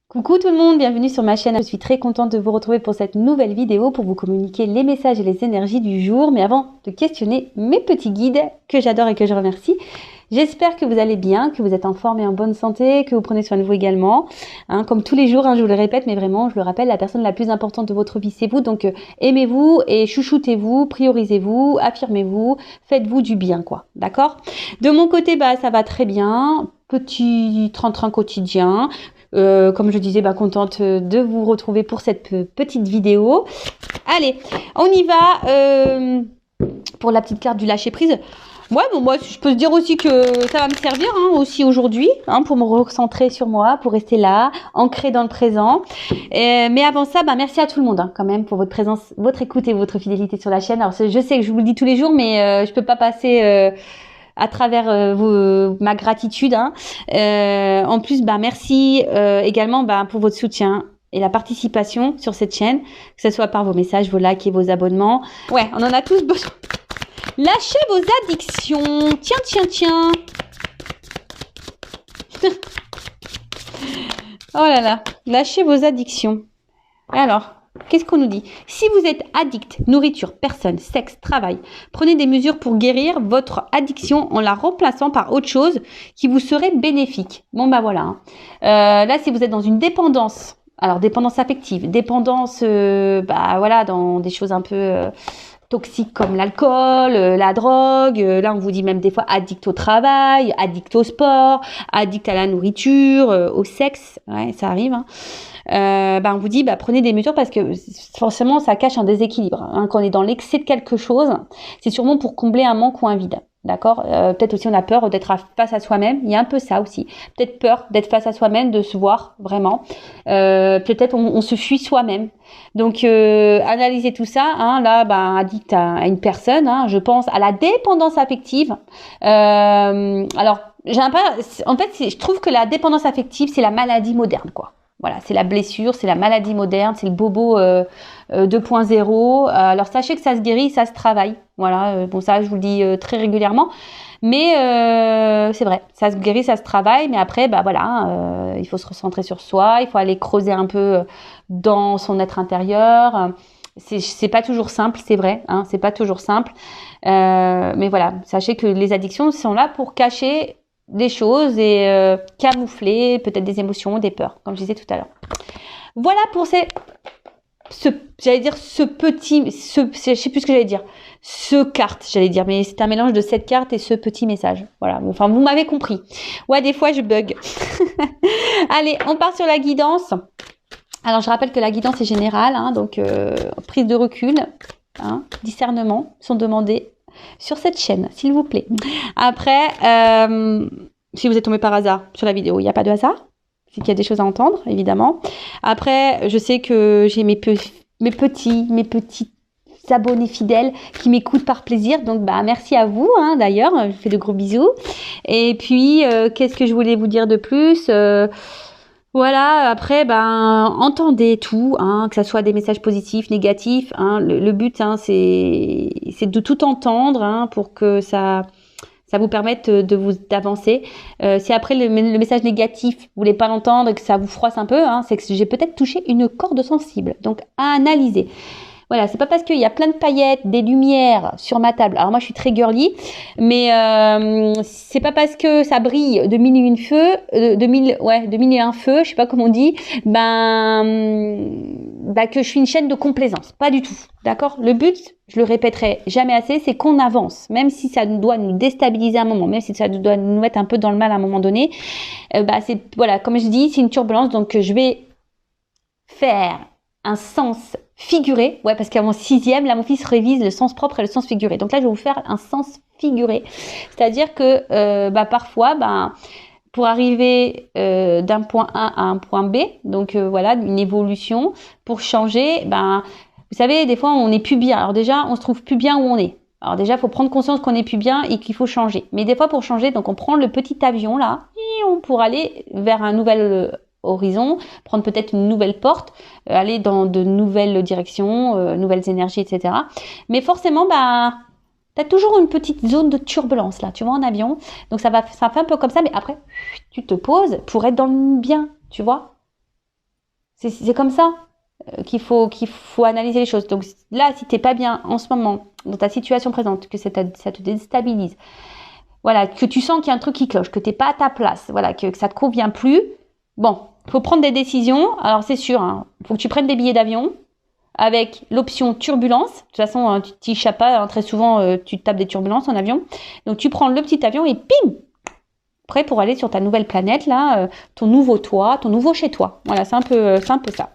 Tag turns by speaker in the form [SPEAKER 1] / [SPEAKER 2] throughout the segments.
[SPEAKER 1] Coucou tout le monde, bienvenue sur ma chaîne. Je suis très contente de vous retrouver pour cette nouvelle vidéo pour vous communiquer les messages et les énergies du jour. Mais avant de questionner mes petits guides que j'adore et que je remercie, j'espère que vous allez bien, que vous êtes en forme et en bonne santé, que vous prenez soin de vous également. Comme tous les jours, je vous le répète, mais vraiment, je le rappelle, la personne la plus importante de votre vie, c'est vous. Donc aimez-vous et chouchoutez-vous, priorisez-vous, affirmez-vous, faites-vous du bien, quoi. D'accord? De mon côté, ça va très bien. Petit train-train quotidien. Comme je disais, contente de vous retrouver pour cette petite vidéo. Allez, on y va pour la petite carte du lâcher prise. Ouais, moi, je peux se dire aussi que ça va me servir aussi aujourd'hui, pour me recentrer sur moi, pour rester là, ancré dans le présent. Mais avant ça, donc à tout le monde quand même pour votre présence, votre écoute et votre fidélité sur la chaîne. Alors, je sais que je vous le dis tous les jours, mais je peux pas passer à travers ma gratitude. En plus, merci également pour votre soutien et la participation sur cette chaîne, que ce soit par vos messages, vos likes et vos abonnements. Ouais, on en a tous besoin. Lâchez vos addictions. Tiens. Oh là là, lâchez vos addictions. Alors, qu'est-ce qu'on nous dit? Si vous êtes addict, nourriture, personne, sexe, travail, prenez des mesures pour guérir votre addiction en la remplaçant par autre chose qui vous serait bénéfique. Bon, voilà. Là, si vous êtes dans une dépendance, alors dépendance affective, dépendance, dans des choses un peu toxiques comme l'alcool, la drogue. Là, on vous dit même des fois addict au travail, addict au sport, addict à la nourriture, au sexe. Ouais, ça arrive. On vous dit prenez des mesures parce que forcément ça cache un déséquilibre. Quand on est dans l'excès de quelque chose, c'est sûrement pour combler un manque ou un vide. D'accord. Peut-être aussi on a peur d'être face à soi-même. Il y a un peu ça aussi. Peut-être peur d'être face à soi-même, de se voir vraiment. Peut-être on se fuit soi-même. Donc analysez tout ça. Addict à une personne. Je pense à la dépendance affective. Alors je trouve que la dépendance affective c'est la maladie moderne, quoi. Voilà, c'est la blessure, c'est la maladie moderne, c'est le bobo 2.0. Alors sachez que ça se guérit, ça se travaille. Voilà, ça je vous le dis très régulièrement. Mais c'est vrai, ça se guérit, ça se travaille. Mais après, il faut se recentrer sur soi, il faut aller creuser un peu dans son être intérieur. C'est pas toujours simple, c'est vrai, c'est pas toujours simple. Mais voilà, sachez que les addictions sont là pour cacher des choses et camoufler peut-être des émotions, des peurs, comme je disais tout à l'heure. Voilà pour je sais plus ce que j'allais dire, mais c'est un mélange de cette carte et ce petit message. Voilà, enfin vous m'avez compris. Ouais, des fois je bug. Allez, on part sur la guidance. Alors je rappelle que la guidance est générale, donc prise de recul, discernement sont demandés sur cette chaîne, s'il vous plaît. Après, si vous êtes tombé par hasard sur la vidéo, il n'y a pas de hasard. C'est qu'il y a des choses à entendre, évidemment. Après, je sais que j'ai mes petits abonnés fidèles qui m'écoutent par plaisir. Donc, merci à vous, d'ailleurs. Je vous fais de gros bisous. Et puis, qu'est-ce que je voulais vous dire de plus Voilà, après, entendez tout, que ça soit des messages positifs, négatifs. Le but, c'est de tout entendre, pour que ça vous permette d'avancer. Si après le message négatif, vous voulez pas l'entendre et que ça vous froisse un peu, c'est que j'ai peut-être touché une corde sensible. Donc, à analyser. Voilà, c'est pas parce qu'il y a plein de paillettes, des lumières sur ma table. Alors moi, je suis très girly, mais c'est pas parce que ça brille de mille et une feux, de mille et un feux, je sais pas comment on dit, que je suis une chaîne de complaisance. Pas du tout, d'accord? Le but, je le répéterai jamais assez, c'est qu'on avance, même si ça doit nous déstabiliser à un moment, même si ça doit nous mettre un peu dans le mal à un moment donné. Comme je dis, c'est une turbulence, donc je vais faire un sens figuré, parce qu'à mon 6e, là mon fils révise le sens propre et le sens figuré. Donc là, je vais vous faire un sens figuré, c'est-à-dire que parfois, pour arriver d'un point A à un point B, donc une évolution, pour changer, vous savez, des fois on n'est plus bien. Alors déjà, on se trouve plus bien où on est. Alors déjà, il faut prendre conscience qu'on n'est plus bien et qu'il faut changer. Mais des fois, pour changer, donc on prend le petit avion là, pour aller vers un nouvel horizon, prendre peut-être une nouvelle porte, aller dans de nouvelles directions, nouvelles énergies, etc. Mais forcément, tu as toujours une petite zone de turbulence là, tu vois, en avion. Donc ça fait un peu comme ça, mais après, tu te poses pour être dans le bien, tu vois. C'est comme ça qu'il faut analyser les choses. Donc là, si t'es pas bien en ce moment, dans ta situation présente, que ça te déstabilise, voilà, que tu sens qu'il y a un truc qui cloche, que t'es pas à ta place, voilà, que ça te convient plus, bon, faut prendre des décisions. Alors c'est sûr, hein, faut que tu prennes des billets d'avion avec l'option turbulence. De toute façon, tu t'y échappes pas, hein, très souvent tu tapes des turbulences en avion. Donc tu prends le petit avion et pim, prêt pour aller sur ta nouvelle planète là, ton nouveau toi, ton nouveau chez toi. Voilà, c'est un peu ça.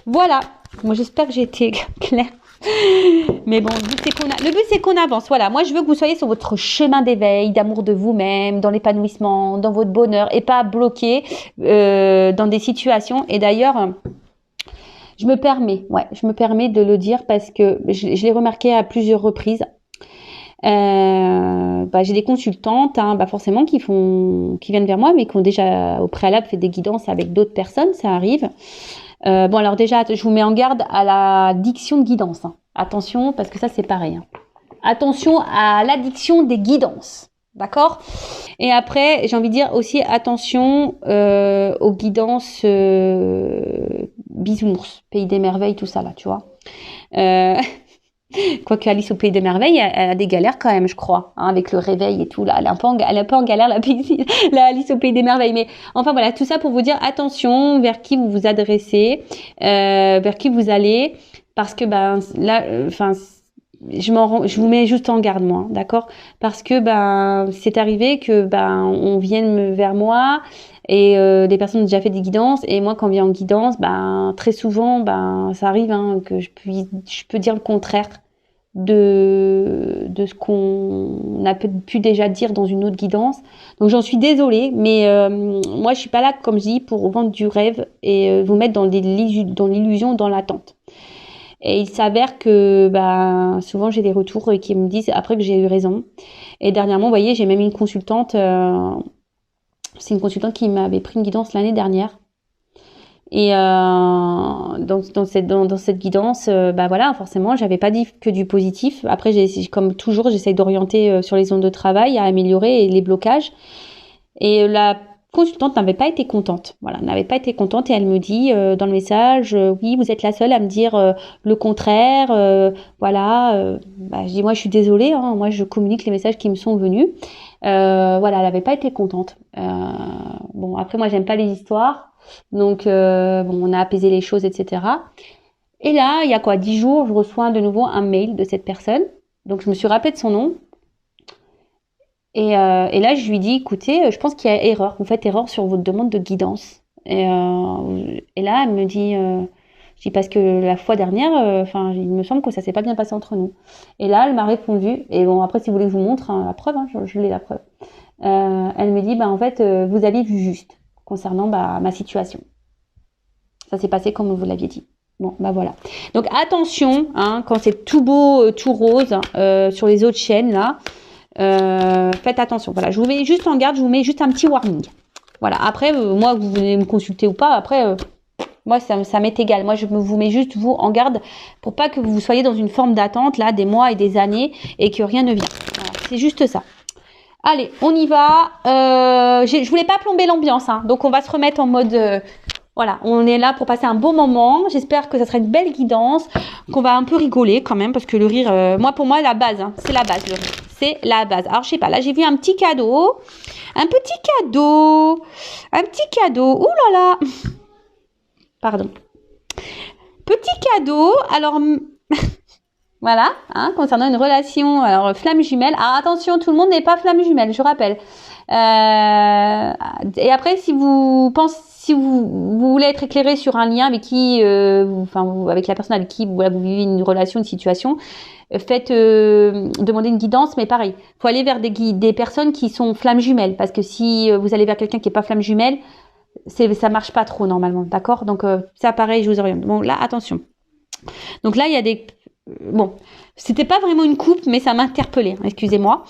[SPEAKER 1] Voilà. Moi j'espère que j'ai été claire. Mais bon, le but c'est qu'on avance. Voilà, moi je veux que vous soyez sur votre chemin d'éveil, d'amour de vous-même, dans l'épanouissement, dans votre bonheur, et pas bloqué dans des situations. Et d'ailleurs, je me permets de le dire parce que je l'ai remarqué à plusieurs reprises. J'ai des consultantes, forcément, qui viennent vers moi, mais qui ont déjà au préalable fait des guidances avec d'autres personnes, ça arrive. Alors déjà, je vous mets en garde à la diction de guidance. Attention, parce que ça c'est pareil. Attention à l'addiction des guidances, d'accord? Et après, j'ai envie de dire aussi attention aux guidances bisounours, Pays des merveilles, tout ça là, tu vois. Quoique Alice au Pays des merveilles, elle a des galères quand même, je crois, avec le réveil et tout là. Elle est un peu en galère la Alice au Pays des merveilles. Mais enfin voilà, tout ça pour vous dire attention vers qui vous vous adressez, vers qui vous allez, parce que je vous mets juste en garde moi, d'accord? Parce que c'est arrivé que on vienne vers moi. Et des personnes ont déjà fait des guidances, et moi quand on vient en guidance, très souvent ça arrive que je peux dire le contraire de ce qu'on a pu déjà dire dans une autre guidance. Donc j'en suis désolée, mais moi je suis pas là, comme je dis, pour vendre du rêve et vous mettre dans l'illusion, dans l'attente. Et il s'avère que souvent j'ai des retours qui me disent après que j'ai eu raison. Et dernièrement, vous voyez, j'ai même une consultante. C'est une consultante qui m'avait pris une guidance l'année dernière. Et dans cette guidance, forcément, j'avais pas dit que du positif. Après, comme toujours, j'essaye d'orienter sur les zones de travail, à améliorer les blocages. Et la consultante n'avait pas été contente. Voilà, n'avait pas été contente, et elle me dit dans le message, oui, vous êtes la seule à me dire le contraire. Je dis, moi, je suis désolée. Moi, je communique les messages qui me sont venus. Elle n'avait pas été contente. Après, moi, j'aime pas les histoires. Donc, on a apaisé les choses, etc. Et là, il y a 10 jours, je reçois de nouveau un mail de cette personne. Donc, je me suis rappelée de son nom. Et là, je lui dis, écoutez, je pense qu'il y a erreur. Vous faites erreur sur votre demande de guidance. Et là, elle me dit, je dis parce que la fois dernière, il me semble que ça s'est pas bien passé entre nous. Et là, elle m'a répondu. Et bon, après, si vous voulez que je vous montre la preuve, je l'ai la preuve. Elle me dit, en fait, vous avez vu juste concernant ma situation. Ça s'est passé comme vous l'aviez dit. Bon, voilà. Donc attention, quand c'est tout beau, tout rose sur les autres chaînes là, faites attention. Voilà, je vous mets juste en garde, je vous mets juste un petit warning. Voilà. Après, moi, vous venez me consulter ou pas, après, moi, ça m'est égal. Moi, je vous mets juste vous en garde pour pas que vous soyez dans une forme d'attente là, des mois et des années, et que rien ne vient. Voilà, c'est juste ça. Allez, on y va. Je voulais pas plomber l'ambiance, donc on va se remettre en mode. Voilà, on est là pour passer un bon moment. J'espère que ça sera une belle guidance, qu'on va un peu rigoler quand même, parce que le rire, pour moi, la base, c'est la base, le rire. C'est la base. Alors, je sais pas, là, j'ai vu un petit cadeau. Un petit cadeau. Ouh là là. Pardon. Petit cadeau. Alors, voilà, concernant une relation, alors flamme jumelle. Alors attention, tout le monde n'est pas flamme jumelle, je rappelle. Et après, si vous voulez être éclairé sur un lien avec qui, avec la personne avec qui vous vivez une relation, une situation, faites demander une guidance, mais pareil, faut aller vers des personnes qui sont flammes jumelles, parce que si vous allez vers quelqu'un qui est pas flamme jumelle, ça marche pas trop normalement, d'accord? Donc ça, pareil, je vous oriente. Bon, là, attention. Donc là, il y a des c'était pas vraiment une coupe, mais ça m'a interpellée, excusez-moi.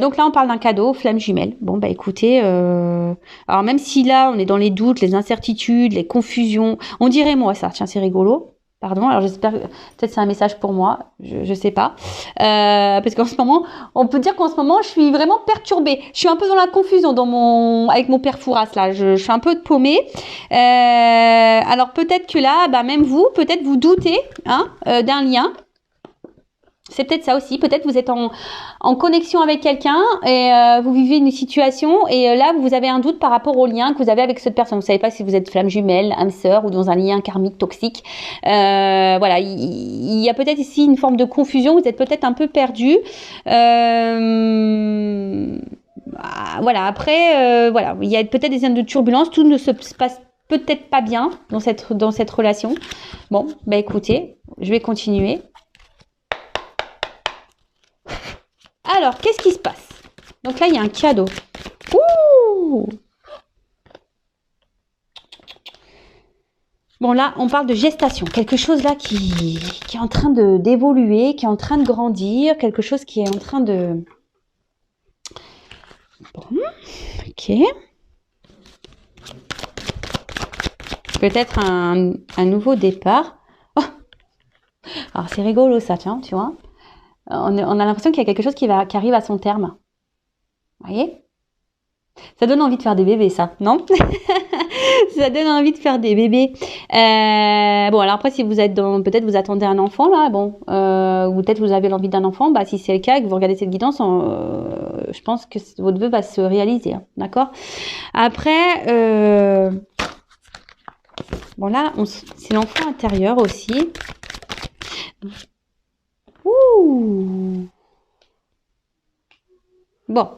[SPEAKER 1] Donc là, on parle d'un cadeau, flamme jumelle. Bon, écoutez, alors même si là, on est dans les doutes, les incertitudes, les confusions, on dirait moi ça, tiens, c'est rigolo. Pardon, alors j'espère que peut-être c'est un message pour moi, je sais pas. Parce qu'en ce moment, on peut dire qu'en ce moment, je suis vraiment perturbée. Je suis un peu dans la confusion avec mon père Fouras là. Je suis un peu paumée. Alors peut-être que là, même vous, peut-être vous doutez d'un lien. C'est peut-être ça aussi. Peut-être vous êtes en connexion avec quelqu'un et vous vivez une situation et là vous avez un doute par rapport au lien que vous avez avec cette personne. Vous savez pas si vous êtes flamme jumelle, âme sœur ou dans un lien karmique toxique. Voilà, il y a peut-être ici une forme de confusion. Vous êtes peut-être un peu perdu. Voilà. Après, voilà, il y a peut-être des zones de turbulence. Tout ne se passe peut-être pas bien dans cette relation. Bon, écoutez, je vais continuer. Alors, qu'est-ce qui se passe? Donc là, il y a un cadeau. Ouh! Bon, là, on parle de gestation. Quelque chose là qui est en train d'évoluer, qui est en train de grandir, quelque chose qui est en train de... Bon, ok. Peut-être un nouveau départ. Oh, alors, c'est rigolo ça, tiens, tu vois. On a l'impression qu'il y a quelque chose qui arrive à son terme. Vous voyez? Ça donne envie de faire des bébés, ça, non? Ça donne envie de faire des bébés. Bon, alors après, si vous êtes peut-être vous attendez un enfant, là, ou peut-être vous avez l'envie d'un enfant, si c'est le cas et que vous regardez cette guidance, je pense que votre vœu va se réaliser, hein, d'accord? Après, bon là, c'est l'enfant intérieur aussi. Ouh! Bon.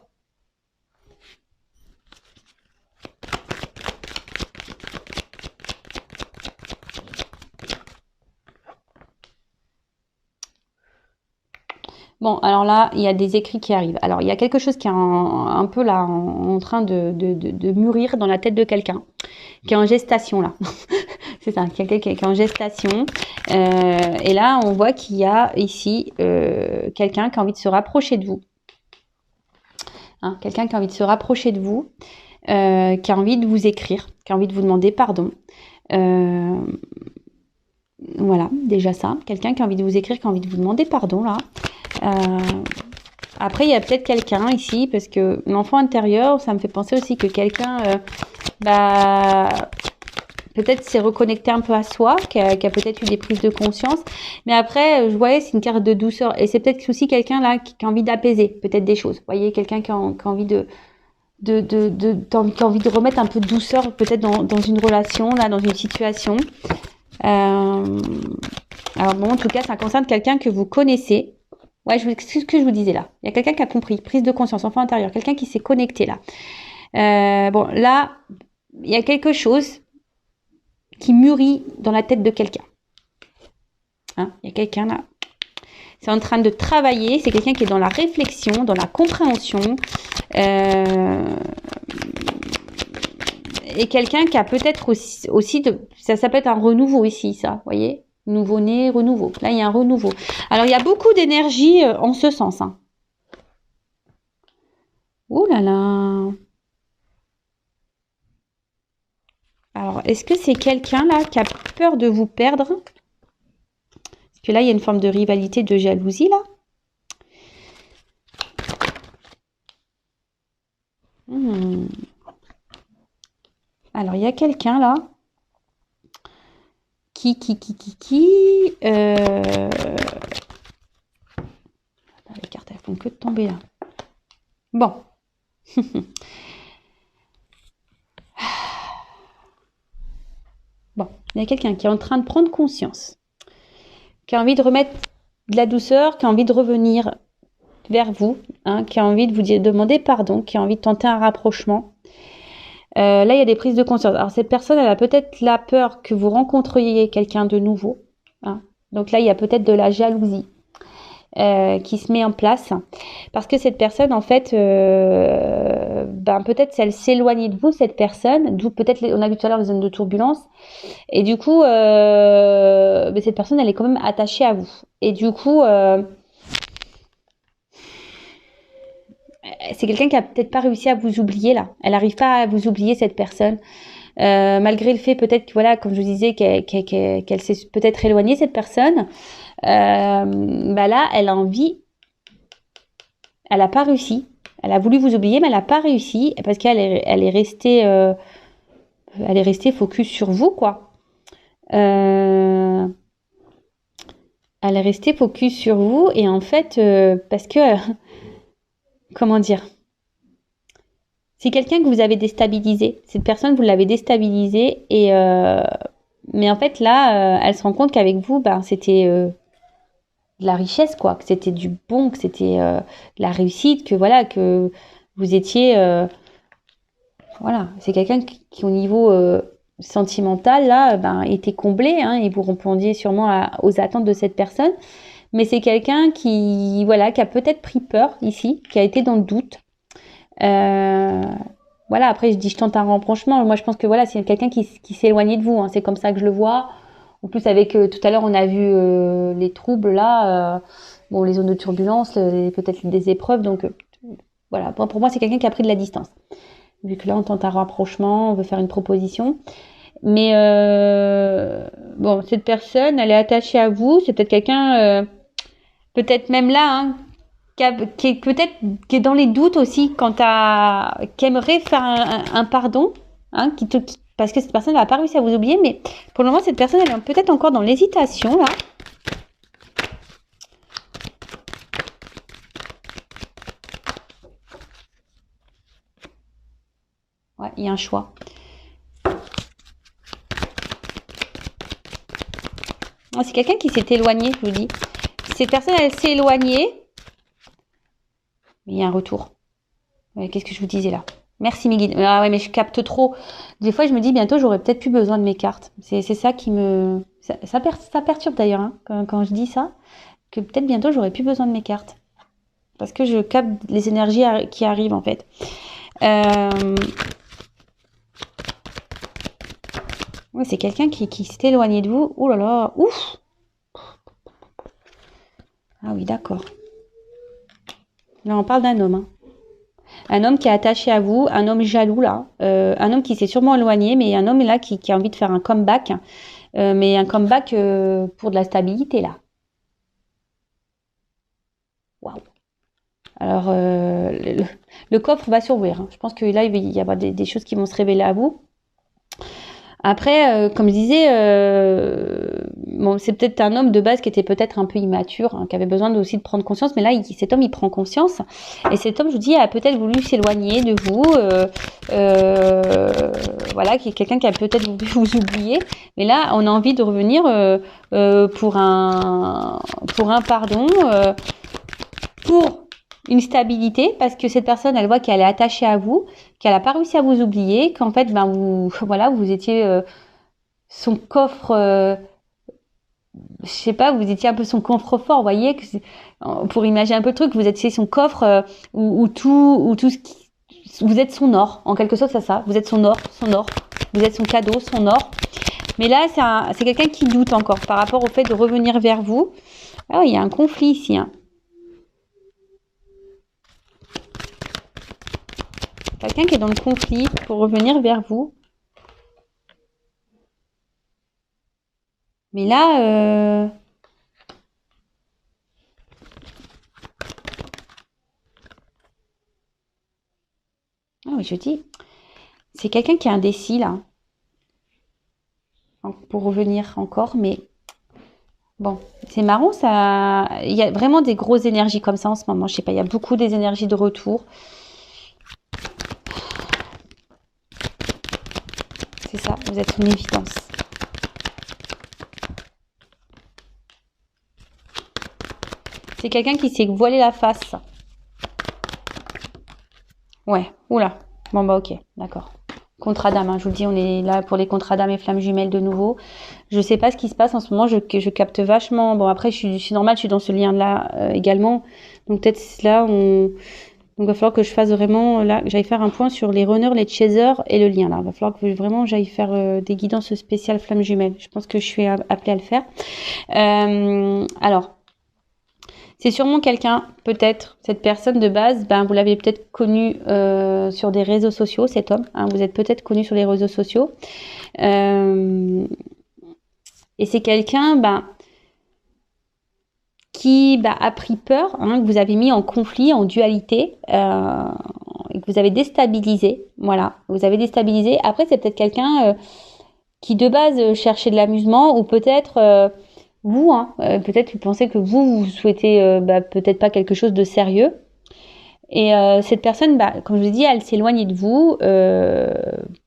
[SPEAKER 1] Bon, alors là, il y a des écrits qui arrivent. Alors, il y a quelque chose qui est un peu là, en train de mûrir dans la tête de quelqu'un, qui est en gestation là. C'est ça, quelqu'un qui est en gestation. Et là, on voit qu'il y a ici quelqu'un qui a envie de se rapprocher de vous. Quelqu'un qui a envie de se rapprocher de vous, qui a envie de vous écrire, qui a envie de vous demander pardon. Voilà, déjà ça. Quelqu'un qui a envie de vous écrire, qui a envie de vous demander pardon, là. Après, il y a peut-être quelqu'un ici, parce que l'enfant intérieur, ça me fait penser aussi que quelqu'un, peut-être s'est reconnecté un peu à soi, qui a peut-être eu des prises de conscience. Mais après, je voyais, c'est une carte de douceur. Et c'est peut-être aussi quelqu'un là qui a envie d'apaiser peut-être des choses. Vous voyez, quelqu'un qui a envie qui a envie de remettre un peu de douceur peut-être dans une relation, là, dans une situation. Alors bon, en tout cas, ça concerne quelqu'un que vous connaissez. Ouais, c'est ce que je vous disais là. Il y a quelqu'un qui a compris, prise de conscience, enfant intérieur, quelqu'un qui s'est connecté là. Bon, là, il y a quelque chose qui mûrit dans la tête de quelqu'un. Il y a quelqu'un là. C'est en train de travailler. C'est quelqu'un qui est dans la réflexion, dans la compréhension. Et quelqu'un qui a peut-être aussi ça peut être un renouveau ici, ça, vous voyez, nouveau-né, renouveau. Là, il y a un renouveau. Alors, il y a beaucoup d'énergie en ce sens. Ouh là là. Alors, est-ce que c'est quelqu'un là qui a peur de vous perdre? Parce que là, il y a une forme de rivalité, de jalousie là. Alors, il y a quelqu'un là les cartes, elles font que de tomber là. Bon. Bon, il y a quelqu'un qui est en train de prendre conscience, qui a envie de remettre de la douceur, qui a envie de revenir vers vous, qui a envie de vous demander pardon, qui a envie de tenter un rapprochement. Là, il y a des prises de conscience. Alors, cette personne, elle a peut-être la peur que vous rencontriez quelqu'un de nouveau. Donc là, il y a peut-être de la jalousie qui se met en place. Parce que cette personne, en fait, peut-être elle s'éloigne de vous, cette personne. D'où peut-être, on a vu tout à l'heure les zones de turbulence. Et du coup, cette personne, elle est quand même attachée à vous. Et du coup... c'est quelqu'un qui a peut-être pas réussi à vous oublier là. Elle n'arrive pas à vous oublier, cette personne. malgré le fait peut-être que voilà, comme je vous disais, qu'elle s'est peut-être éloignée cette personne, bah là, elle a envie, elle n'a pas réussi. Elle a voulu vous oublier, mais elle n'a pas réussi parce elle est restée focus sur vous, quoi. Elle est restée focus sur vous et en fait, parce que, comment dire, c'est quelqu'un que vous avez déstabilisé. Cette personne, vous l'avez déstabilisée et mais en fait là, elle se rend compte qu'avec vous, ben c'était de la richesse, quoi, que c'était du bon, que c'était de la réussite, que voilà, que vous étiez, voilà, c'est quelqu'un qui au niveau sentimental là, ben était comblé, hein, et vous répondiez sûrement aux attentes de cette personne. Mais c'est quelqu'un qui, voilà, qui a peut-être pris peur ici, qui a été dans le doute. Voilà, après je dis je tente un rapprochement. Moi je pense que voilà, c'est quelqu'un qui s'est éloigné de vous, hein. C'est comme ça que je le vois. En plus avec tout à l'heure on a vu les troubles là, bon les zones de turbulence, peut-être des épreuves. Donc voilà, pour moi c'est quelqu'un qui a pris de la distance. Vu que là on tente un rapprochement, on veut faire une proposition. Mais bon, cette personne, elle est attachée à vous. C'est peut-être quelqu'un, peut-être même là, hein, qui est peut-être qui est dans les doutes aussi qui aimerait faire un pardon, hein, parce que cette personne n'a pas réussi à vous oublier, mais pour le moment cette personne elle est peut-être encore dans l'hésitation là. Ouais, il y a un choix. C'est quelqu'un qui s'est éloigné, je vous dis. Cette personne elle s'est éloignée, mais il y a un retour. Qu'est-ce que je vous disais là? Merci Miguel. Ah ouais, mais je capte trop. Des fois, je me dis bientôt, j'aurais peut-être plus besoin de mes cartes. C'est ça qui me... Ça perturbe d'ailleurs, hein, quand je dis ça, que peut-être bientôt, j'aurais plus besoin de mes cartes. Parce que je capte les énergies qui arrivent, en fait. Ouais, c'est quelqu'un qui s'est éloigné de vous. Ouh là là, ouf! Ah oui, d'accord. Là, on parle d'un homme, hein. Un homme qui est attaché à vous, un homme jaloux là, un homme qui s'est sûrement éloigné, mais un homme là qui a envie de faire un comeback, mais un comeback pour de la stabilité là. Waouh. Alors le coffre va s'ouvrir, hein. Je pense que là il va y avoir des choses qui vont se révéler à vous. Après, comme je disais, bon, c'est peut-être un homme de base qui était peut-être un peu immature, hein, qui avait besoin aussi de prendre conscience. Mais là, cet homme, il prend conscience. Et cet homme, je vous dis, a peut-être voulu s'éloigner de vous. Voilà, qui est quelqu'un qui a peut-être voulu vous oublier. Mais là, on a envie de revenir pour un pardon, pour une stabilité, parce que cette personne, elle voit qu'elle est attachée à vous, qu'elle n'a pas réussi à vous oublier, qu'en fait, ben vous étiez son coffre, je sais pas, vous étiez un peu son coffre-fort, vous voyez, pour imaginer un peu le truc, vous étiez son coffre où tout ce qui, vous êtes son or, en quelque sorte, c'est ça, vous êtes son or, vous êtes son cadeau, son or. Mais là, c'est quelqu'un qui doute encore par rapport au fait de revenir vers vous. Ah, il y a un conflit ici, hein. Quelqu'un qui est dans le conflit pour revenir vers vous. Mais là, ah oui, je dis, c'est quelqu'un qui est indécis là. Pour revenir encore, mais bon, c'est marrant, ça. Il y a vraiment des grosses énergies comme ça en ce moment. Je sais pas, il y a beaucoup des énergies de retour. C'est ça, vous êtes une évidence. C'est quelqu'un qui s'est voilé la face. Ouais, oula. Bon bah ok, d'accord. Contrat d'âme, hein, je vous le dis, on est là pour les contrats d'âme et flammes jumelles de nouveau. Je sais pas ce qui se passe en ce moment, je capte vachement. Bon après, je suis normale, je suis dans ce lien-là également. Donc peut-être là, donc il va falloir que je fasse vraiment, là, que j'aille faire un point sur les runners, les chasers et le lien là. Il va falloir que vraiment j'aille faire des guidances spéciales flammes jumelles. Je pense que je suis appelée à le faire. Alors, C'est sûrement quelqu'un, peut-être, cette personne de base, ben, vous l'avez peut-être connu sur des réseaux sociaux, cet homme. Hein, vous êtes peut-être connu sur les réseaux sociaux. Et c'est quelqu'un qui a pris peur, hein, que vous avez mis en conflit, en dualité, et que vous avez déstabilisé. Voilà, vous avez déstabilisé. Après, c'est peut-être quelqu'un qui, de base, cherchait de l'amusement, ou peut-être... vous, hein, peut-être vous pensez que vous souhaitez peut-être pas quelque chose de sérieux. Et cette personne, comme je vous ai dit, elle s'éloigne de vous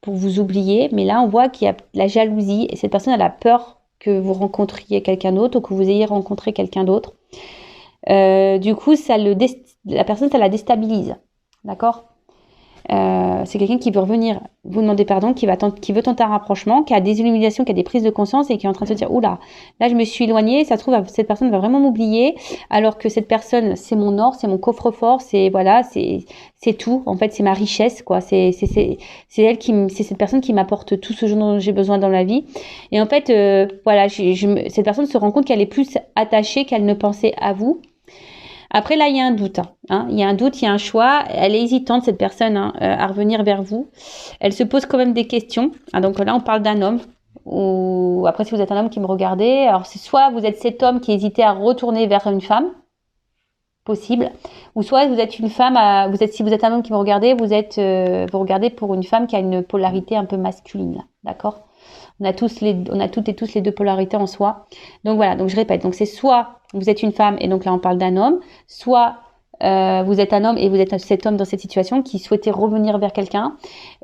[SPEAKER 1] pour vous oublier. Mais là, on voit qu'il y a la jalousie. Et cette personne, elle a peur que vous rencontriez quelqu'un d'autre ou que vous ayez rencontré quelqu'un d'autre. Du coup, la personne, ça la déstabilise. D'accord ? C'est quelqu'un qui veut revenir vous demander pardon, qui veut tenter un rapprochement, qui a des illuminations, qui a des prises de conscience et qui est en train de se dire oula, là je me suis éloignée, ça se trouve cette personne va vraiment m'oublier, alors que cette personne c'est mon or, c'est mon coffre-fort, c'est tout, en fait c'est ma richesse quoi, c'est cette personne qui m'apporte tout ce dont j'ai besoin dans la vie. Et en fait cette personne se rend compte qu'elle est plus attachée qu'elle ne pensait à vous. Après, là, il y a un doute. Hein. Il y a un doute, il y a un choix. Elle est hésitante, cette personne, à revenir vers vous. Elle se pose quand même des questions. Donc là, on parle d'un homme. Ou après, si vous êtes un homme qui me regardez, alors c'est soit vous êtes cet homme qui hésitait à retourner vers une femme, possible, ou soit vous êtes une femme, si vous êtes un homme qui me regardez, vous regardez pour une femme qui a une polarité un peu masculine. D'accord ? On a toutes et tous les deux polarités en soi. Donc voilà, donc je répète. Donc c'est soit vous êtes une femme et donc là on parle d'un homme, soit vous êtes un homme et vous êtes cet homme dans cette situation qui souhaitait revenir vers quelqu'un,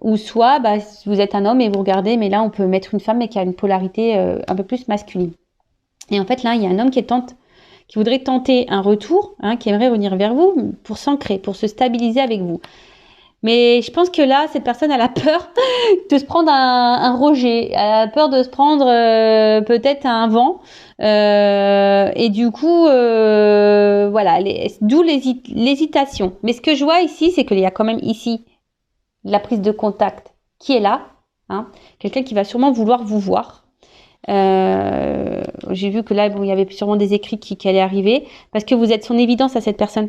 [SPEAKER 1] ou soit vous êtes un homme et vous regardez, mais là on peut mettre une femme mais qui a une polarité un peu plus masculine. Et en fait là il y a un homme qui voudrait tenter un retour, hein, qui aimerait revenir vers vous pour s'ancrer, pour se stabiliser avec vous. Mais je pense que là, cette personne, elle a peur de se prendre un rejet. Elle a peur de se prendre peut-être un vent. Et du coup, voilà, d'où l'hésitation. Mais ce que je vois ici, c'est qu'il y a quand même ici la prise de contact qui est là. Hein, quelqu'un qui va sûrement vouloir vous voir. J'ai vu que là, il y avait sûrement des écrits qui allaient arriver. Parce que vous êtes son évidence à cette personne.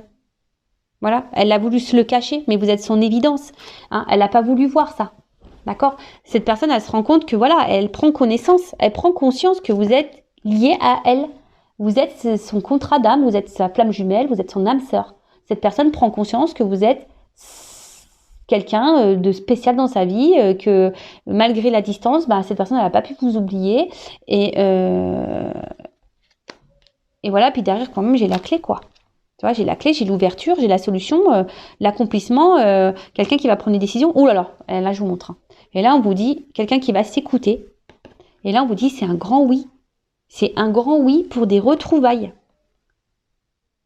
[SPEAKER 1] Voilà, elle a voulu se le cacher, mais vous êtes son évidence. Hein, elle n'a pas voulu voir ça. D'accord ? Cette personne, elle se rend compte que voilà, elle prend connaissance, elle prend conscience que vous êtes lié à elle. Vous êtes son contrat d'âme, vous êtes sa flamme jumelle, vous êtes son âme sœur. Cette personne prend conscience que vous êtes quelqu'un de spécial dans sa vie, que malgré la distance, cette personne, elle n'a pas pu vous oublier. Et voilà, puis derrière, quand même, j'ai la clé, quoi. Tu vois, j'ai la clé, j'ai l'ouverture, j'ai la solution, l'accomplissement, quelqu'un qui va prendre des décisions. Ouh là là, je vous montre. Et là, on vous dit, quelqu'un qui va s'écouter. Et là, on vous dit, c'est un grand oui. C'est un grand oui pour des retrouvailles.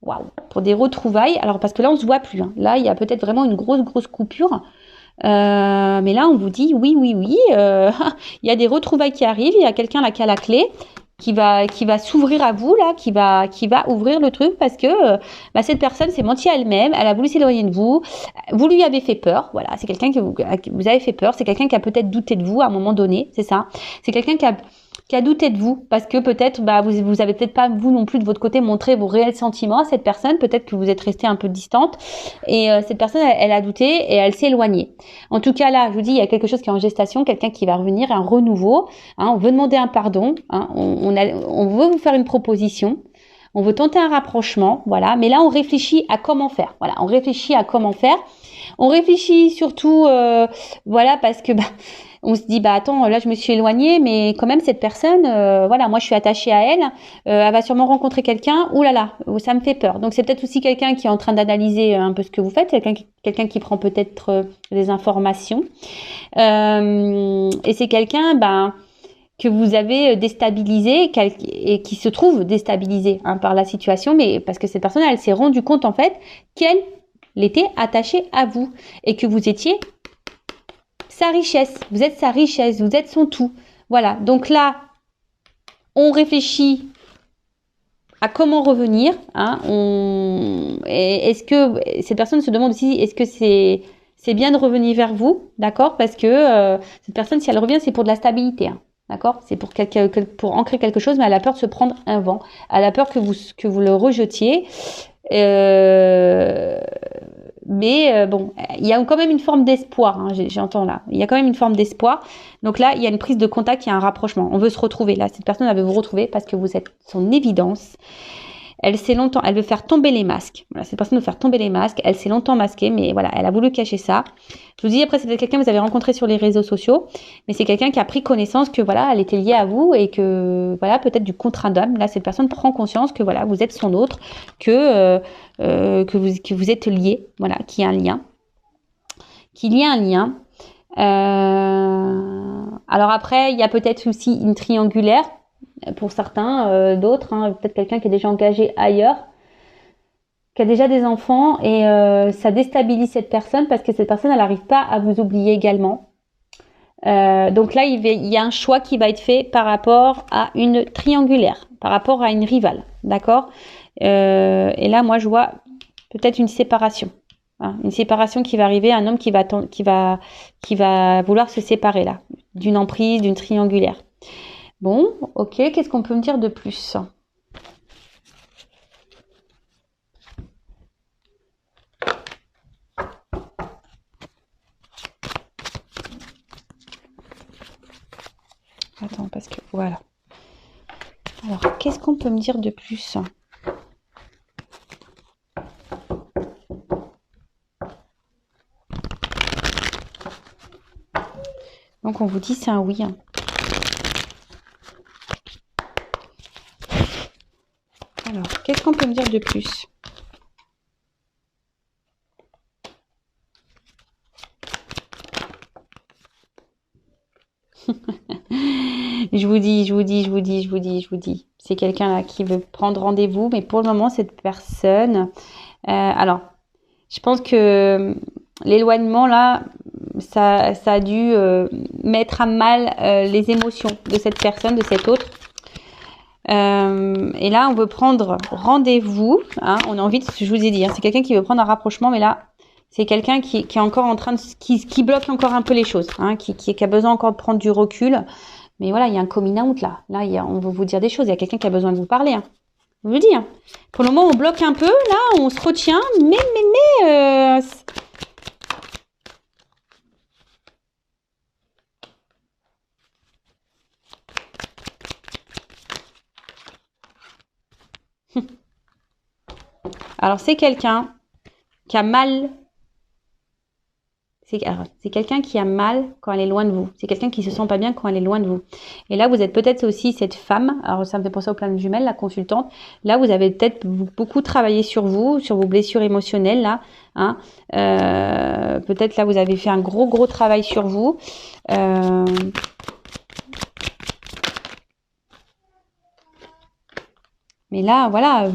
[SPEAKER 1] Waouh, pour des retrouvailles. Alors, parce que là, on se voit plus. Hein. Là, il y a peut-être vraiment une grosse coupure. Mais là, on vous dit, oui. Il y a des retrouvailles qui arrivent. Il y a quelqu'un là qui a la clé. Qui va s'ouvrir à vous là, qui va ouvrir le truc parce que cette personne s'est mentie à elle-même, elle a voulu s'éloigner de vous, vous lui avez fait peur, voilà, c'est quelqu'un que vous avez fait peur, c'est quelqu'un qui a peut-être douté de vous à un moment donné, c'est ça, c'est quelqu'un qui a douté de vous parce que peut-être vous avez peut-être pas vous non plus de votre côté montré vos réels sentiments à cette personne, peut-être que vous êtes resté un peu distante et cette personne elle a douté et elle s'est éloignée. En tout cas là, je vous dis, il y a quelque chose qui est en gestation, quelqu'un qui va revenir, un renouveau, hein, on veut demander un pardon, hein, on veut vous faire une proposition. On veut tenter un rapprochement, voilà, mais là on réfléchit à comment faire. Voilà, on réfléchit à comment faire. On réfléchit surtout, voilà, parce que on se dit attends, là je me suis éloignée, mais quand même cette personne, voilà, moi je suis attachée à elle, elle va sûrement rencontrer quelqu'un. Ouh là là, ça me fait peur. Donc c'est peut-être aussi quelqu'un qui est en train d'analyser un peu ce que vous faites, quelqu'un qui prend peut-être des informations, et c'est quelqu'un que vous avez déstabilisé et qui se trouve déstabilisé par la situation, mais parce que cette personne, elle s'est rendue compte en fait qu'elle était attachée à vous et que vous étiez sa richesse, vous êtes sa richesse, vous êtes son tout. Voilà, donc là, on réfléchit à comment revenir. Hein, est-ce que cette personne se demande aussi, est-ce que c'est bien de revenir vers vous, d'accord ? Parce que cette personne, si elle revient, c'est pour de la stabilité. Hein. D'accord? C'est pour ancrer quelque chose, mais elle a peur de se prendre un vent. Elle a peur que vous le rejetiez. Mais bon, il y a quand même une forme d'espoir, hein, j'entends là. Il y a quand même une forme d'espoir. Donc là, il y a une prise de contact, il y a un rapprochement. On veut se retrouver. Là, cette personne, elle veut vous retrouver parce que vous êtes son évidence. Elle veut faire tomber les masques. Voilà, cette personne veut faire tomber les masques. Elle s'est longtemps masquée, mais voilà, elle a voulu cacher ça. Je vous dis, après, c'est peut-être quelqu'un que vous avez rencontré sur les réseaux sociaux, mais c'est quelqu'un qui a pris connaissance que voilà, elle était liée à vous et que voilà, peut-être du contrat d'âme. Là, cette personne prend conscience que voilà, vous êtes son autre, que vous êtes liés, voilà, qu'il y a un lien, Alors après, il y a peut-être aussi une triangulaire. Pour certains, d'autres, hein, peut-être quelqu'un qui est déjà engagé ailleurs, qui a déjà des enfants et ça déstabilise cette personne parce que cette personne, elle n'arrive pas à vous oublier également. Donc là, il y a un choix qui va être fait par rapport à une triangulaire, par rapport à une rivale, d'accord? Et là, moi, je vois peut-être une séparation. Hein, une séparation qui va arriver, un homme qui va vouloir se séparer là, d'une emprise, d'une triangulaire. Bon, ok, qu'est-ce qu'on peut me dire de plus? Attends, parce que voilà. Alors, qu'est-ce qu'on peut me dire de plus? Donc, on vous dit c'est un oui. Hein. Alors, qu'est-ce qu'on peut me dire de plus? Je vous dis. C'est quelqu'un là qui veut prendre rendez-vous, mais pour le moment, cette personne... alors, je pense que l'éloignement là, ça a dû mettre à mal les émotions de cette personne, de cet autre. Et là, on veut prendre rendez-vous. Hein, on a envie de, je vous ai dit, hein, c'est quelqu'un qui veut prendre un rapprochement, mais là, c'est quelqu'un qui est encore en train de, qui bloque encore un peu les choses, hein, qui a besoin encore de prendre du recul. Mais voilà, il y a un coming out là. Là, on veut vous dire des choses. Il y a quelqu'un qui a besoin de vous parler. Hein. Je vous le dis. Hein. Pour le moment, on bloque un peu. Là, on se retient. Mais. Alors, c'est quelqu'un qui a mal. C'est quelqu'un qui a mal quand elle est loin de vous. C'est quelqu'un qui se sent pas bien quand elle est loin de vous. Et là, vous êtes peut-être aussi cette femme. Alors, ça me fait penser au plan de jumelles, la consultante. Là, vous avez peut-être beaucoup travaillé sur vous, sur vos blessures émotionnelles, là. Hein. Peut-être là, vous avez fait un gros travail sur vous. Mais là, voilà.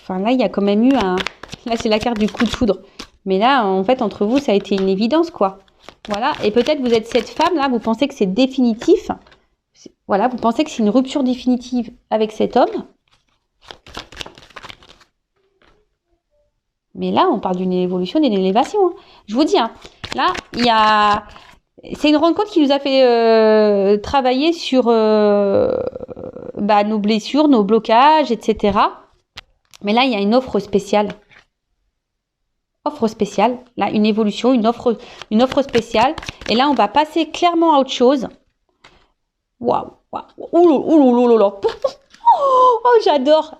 [SPEAKER 1] Là, il y a quand même eu un... Là, c'est la carte du coup de foudre. Mais là, en fait, entre vous, ça a été une évidence, quoi. Voilà. Et peut-être vous êtes cette femme-là, vous pensez que c'est définitif. Voilà, vous pensez que c'est une rupture définitive avec cet homme. Mais là, on parle d'une évolution, d'une élévation. Hein. Je vous dis, hein, là, il y a... C'est une rencontre qui nous a fait travailler sur nos blessures, nos blocages, etc. Mais là, il y a une offre spéciale. Offre spéciale, là une évolution, une offre spéciale, et là on va passer clairement à autre chose. Waouh, oh j'adore,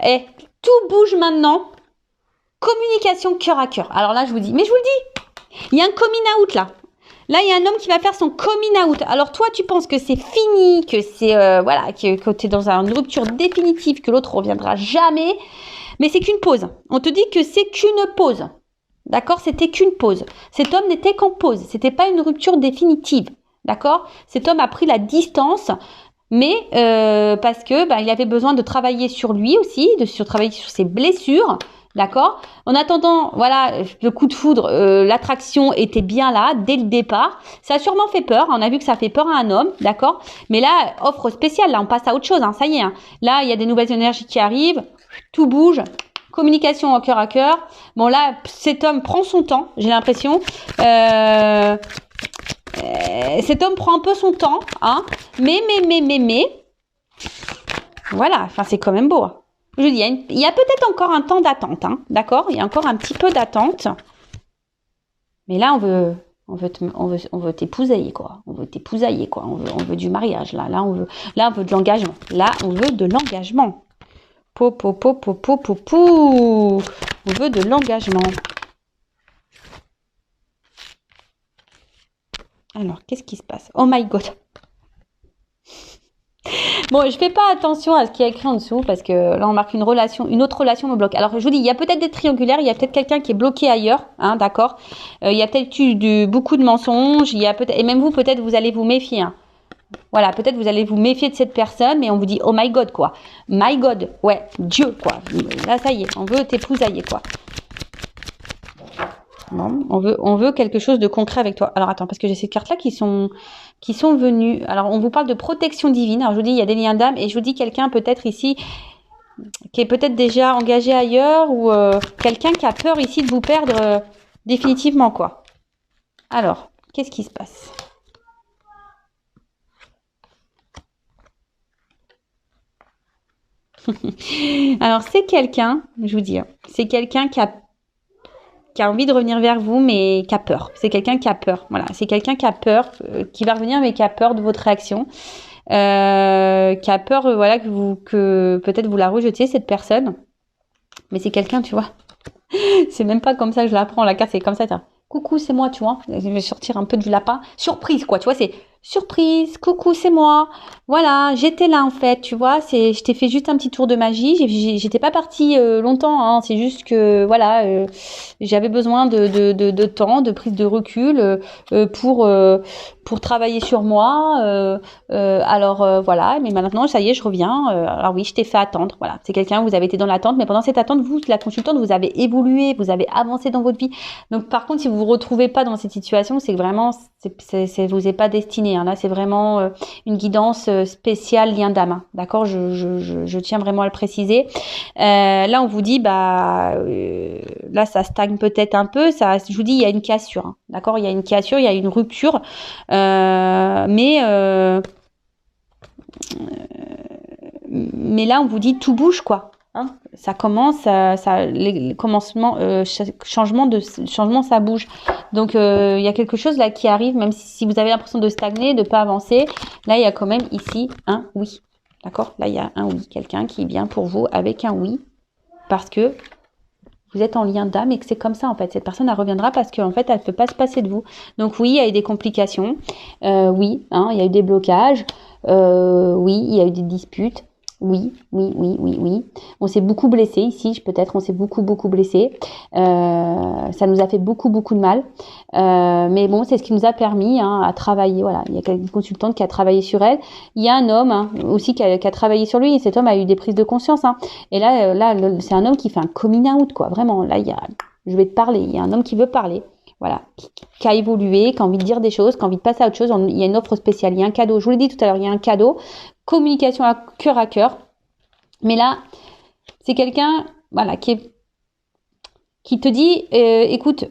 [SPEAKER 1] tout bouge maintenant. Communication cœur à cœur. Alors là je vous dis, mais je vous le dis, il y a un coming out là. Là il y a un homme qui va faire son coming out. Alors toi tu penses que c'est fini, que c'est que tu es dans une rupture définitive, que l'autre reviendra jamais, mais c'est qu'une pause. On te dit que c'est qu'une pause. D'accord, c'était qu'une pause. Cet homme n'était qu'en pause. C'était pas une rupture définitive. D'accord, cet homme a pris la distance, mais parce que il avait besoin de travailler sur lui aussi, travailler sur ses blessures. D'accord. En attendant, voilà, le coup de foudre, l'attraction était bien là dès le départ. Ça a sûrement fait peur. On a vu que ça fait peur à un homme, d'accord. Mais là, offre spéciale. Là, on passe à autre chose. Hein, ça y est. Hein. Là, il y a des nouvelles énergies qui arrivent. Tout bouge. Communication en cœur à cœur. Bon là, cet homme prend son temps, j'ai l'impression. Cet homme prend un peu son temps, hein, mais, voilà, enfin, c'est quand même beau. Je dis, il y a peut-être encore un temps d'attente, hein, d'accord? Il y a encore un petit peu d'attente. Mais là, on veut t'épousailler, quoi. On veut t'épousailler, quoi. On veut du mariage, là. Là, on veut de l'engagement. Là, on veut de l'engagement. On veut de l'engagement. Alors, qu'est-ce qui se passe? Oh my God. Bon, je fais pas attention à ce qui est écrit en dessous parce que là, on marque une autre relation me bloque. Alors, je vous dis, il y a peut-être des triangulaires, il y a peut-être quelqu'un qui est bloqué ailleurs, hein, d'accord. Il y a peut-être eu beaucoup de mensonges, il y a peut-être, et même vous, peut-être, vous allez vous méfier, hein. Voilà, peut-être vous allez vous méfier de cette personne, mais on vous dit, oh my God, quoi. My God, ouais, Dieu, quoi. Là, ça y est, on veut t'épousailler, quoi. Bon, on veut quelque chose de concret avec toi. Alors attends, parce que j'ai ces cartes-là qui sont venues. Alors on vous parle de protection divine. Alors je vous dis, il y a des liens d'âme et je vous dis quelqu'un peut-être ici qui est peut-être déjà engagé ailleurs ou quelqu'un qui a peur ici de vous perdre définitivement, quoi. Alors, qu'est-ce qui se passe? Alors c'est quelqu'un, je vous dis, c'est quelqu'un qui a envie de revenir vers vous, mais qui a peur. C'est quelqu'un qui a peur. Voilà, c'est quelqu'un qui a peur, qui va revenir, mais qui a peur de votre réaction, qui a peur, voilà, que peut-être vous la rejetiez, cette personne. Mais c'est quelqu'un, tu vois. C'est même pas comme ça que je la prends, la carte, c'est comme ça. Coucou, c'est moi, tu vois. Je vais sortir un peu du lapin. Surprise, quoi, tu vois, c'est surprise, coucou, c'est moi. Voilà, j'étais là, en fait, tu vois. Je t'ai fait juste un petit tour de magie. J'étais pas partie longtemps, hein. C'est juste que, voilà, j'avais besoin de temps, de prise de recul pour travailler sur moi. Alors, voilà, mais maintenant, ça y est, je reviens. Alors oui, je t'ai fait attendre. Voilà, c'est quelqu'un, vous avez été dans l'attente, mais pendant cette attente, vous, la consultante, vous avez évolué, vous avez avancé dans votre vie. Donc, par contre, si vous vous retrouvez pas dans cette situation, c'est que vraiment, vous est pas destiné, hein. Là, c'est vraiment une guidance spéciale lien d'âme, hein. D'accord, je tiens vraiment à le préciser. Là, on vous dit, là, ça stagne peut-être un peu. Ça, je vous dis, il y a une cassure, hein. D'accord, il y a une cassure, il y a une rupture, mais là, on vous dit tout bouge, quoi. Hein, ça commence, les commencements, changement, ça bouge. Donc il y a quelque chose là qui arrive, même si vous avez l'impression de stagner, de pas avancer. Là, il y a quand même ici un oui. D'accord? Là, il y a un oui, quelqu'un qui vient pour vous avec un oui, parce que vous êtes en lien d'âme et que c'est comme ça en fait. Cette personne, elle reviendra parce qu'en fait, elle ne peut pas se passer de vous. Donc oui, il y a eu des complications. Oui, hein, il y a eu des blocages. Oui, il y a eu des disputes. Oui. On s'est beaucoup blessé ici, peut-être, on s'est beaucoup blessé. Ça nous a fait beaucoup de mal. Mais bon, c'est ce qui nous a permis, hein, à travailler. Voilà, il y a une consultante qui a travaillé sur elle. Il y a un homme, hein, aussi qui a travaillé sur lui. Et cet homme a eu des prises de conscience, hein. Et là, c'est un homme qui fait un coming out, quoi. Vraiment, là, je vais te parler. Il y a un homme qui veut parler. Voilà, qui a évolué, qui a envie de dire des choses, qui a envie de passer à autre chose. Il y a une offre spéciale, il y a un cadeau. Je vous l'ai dit tout à l'heure, il y a un cadeau. Communication à cœur. Mais là, c'est quelqu'un, voilà, qui te dit, écoute,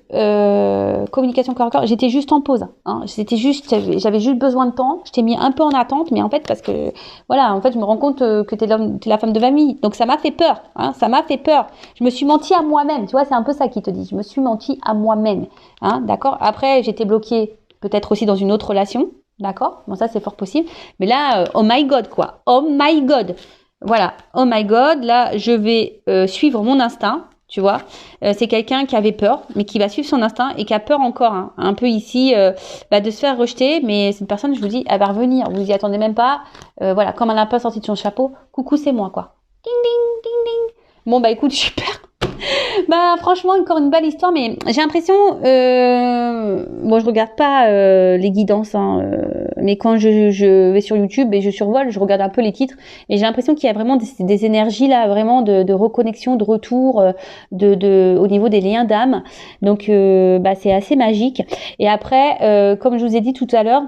[SPEAKER 1] communication cœur à cœur, j'étais juste en pause, hein, j'avais juste besoin de temps, je t'ai mis un peu en attente, mais en fait, parce que, voilà, en fait, je me rends compte que t'es la femme de ma vie, donc ça m'a fait peur, hein, ça m'a fait peur, je me suis menti à moi-même, tu vois, c'est un peu ça qui te dit, je me suis menti à moi-même, hein, d'accord, après, j'étais bloquée, peut-être aussi dans une autre relation, d'accord, bon, ça, c'est fort possible, mais là, oh my God, quoi, oh my God, voilà, oh my God, là, je vais suivre mon instinct. Tu vois, c'est quelqu'un qui avait peur, mais qui va suivre son instinct et qui a peur encore, hein, un peu ici, de se faire rejeter. Mais cette personne, je vous dis, elle va revenir. Vous y attendez même pas. Voilà, comme elle n'a pas sorti de son chapeau, coucou, c'est moi, quoi. Ding, ding, ding, ding. Bon, bah écoute, super. Franchement, encore une belle histoire, mais j'ai l'impression, je regarde pas les guidances, hein, mais quand je vais sur YouTube et je survole, je regarde un peu les titres et j'ai l'impression qu'il y a vraiment des énergies là, vraiment de reconnexion, de retour, au niveau des liens d'âme. Donc, c'est assez magique. Et après, comme je vous ai dit tout à l'heure,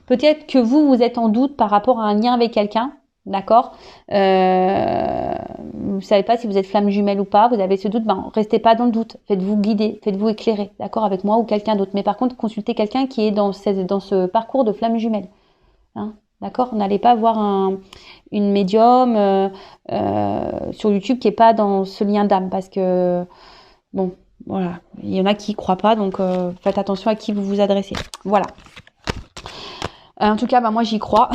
[SPEAKER 1] peut-être que vous êtes en doute par rapport à un lien avec quelqu'un. d'accord? Vous savez pas si vous êtes flamme jumelle ou pas, vous avez ce doute, ben restez pas dans le doute, faites-vous guider, faites-vous éclairer, d'accord, avec moi ou quelqu'un d'autre. Mais par contre, consultez quelqu'un qui est dans ce parcours de flamme jumelle, hein, d'accord? N'allez pas voir une médium sur YouTube qui est pas dans ce lien d'âme, parce que bon, voilà, il y en a qui y croient pas, donc faites attention à qui vous vous adressez. Voilà. En tout cas, bah, moi j'y crois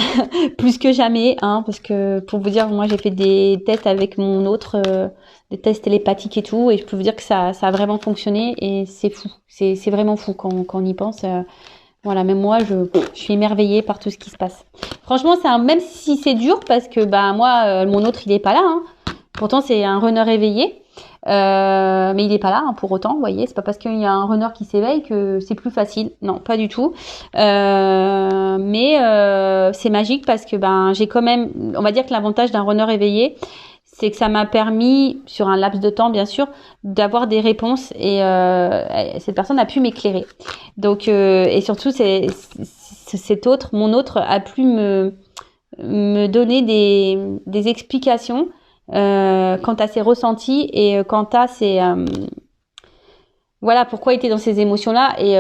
[SPEAKER 1] plus que jamais, hein, parce que pour vous dire, moi j'ai fait des tests avec mon autre, des tests télépathiques et tout, et je peux vous dire que ça a vraiment fonctionné, et c'est fou, c'est vraiment fou quand on y pense. Voilà, même moi je suis émerveillée par tout ce qui se passe. Franchement, même si c'est dur, parce que bah moi mon autre il est pas là, hein. Pourtant c'est un runner éveillé. Mais il est pas là, hein, pour autant, vous voyez, c'est pas parce qu'il y a un runner qui s'éveille que c'est plus facile, non, pas du tout. Mais c'est magique parce que ben j'ai quand même, on va dire que l'avantage d'un runner éveillé, c'est que ça m'a permis, sur un laps de temps bien sûr, d'avoir des réponses, et cette personne a pu m'éclairer. Donc et surtout mon autre a pu me donner des explications quant à ses ressentis, et quant à ses voilà pourquoi il était dans ces émotions-là. Et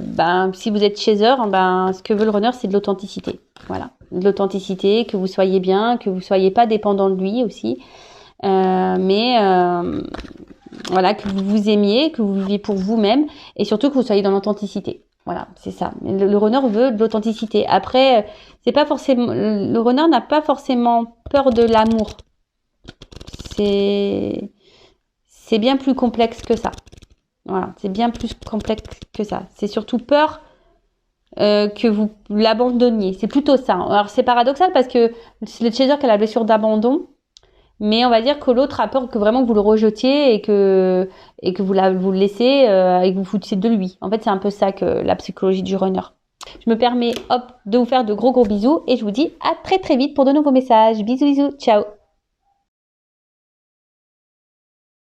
[SPEAKER 1] ben si vous êtes chaser, ben ce que veut le runner, c'est de l'authenticité. Voilà, de l'authenticité, que vous soyez bien, que vous soyez pas dépendant de lui aussi, mais voilà, que vous vous aimiez, que vous viviez pour vous-même, et surtout que vous soyez dans l'authenticité. Voilà, c'est ça. Le runner veut de l'authenticité. Après, c'est pas forcément, le runner n'a pas forcément peur de l'amour. C'est bien plus complexe que ça. Voilà, c'est bien plus complexe que ça. C'est surtout peur que vous l'abandonniez. C'est plutôt ça. Alors c'est paradoxal parce que c'est le chaser qui a la blessure d'abandon, mais on va dire que l'autre a peur que vraiment vous le rejetiez, et que vous le laissez et que vous foutiez de lui. En fait, c'est un peu ça que la psychologie du runner. Je me permets de vous faire de gros bisous, et je vous dis à très très vite pour de nouveaux messages. Bisous, ciao.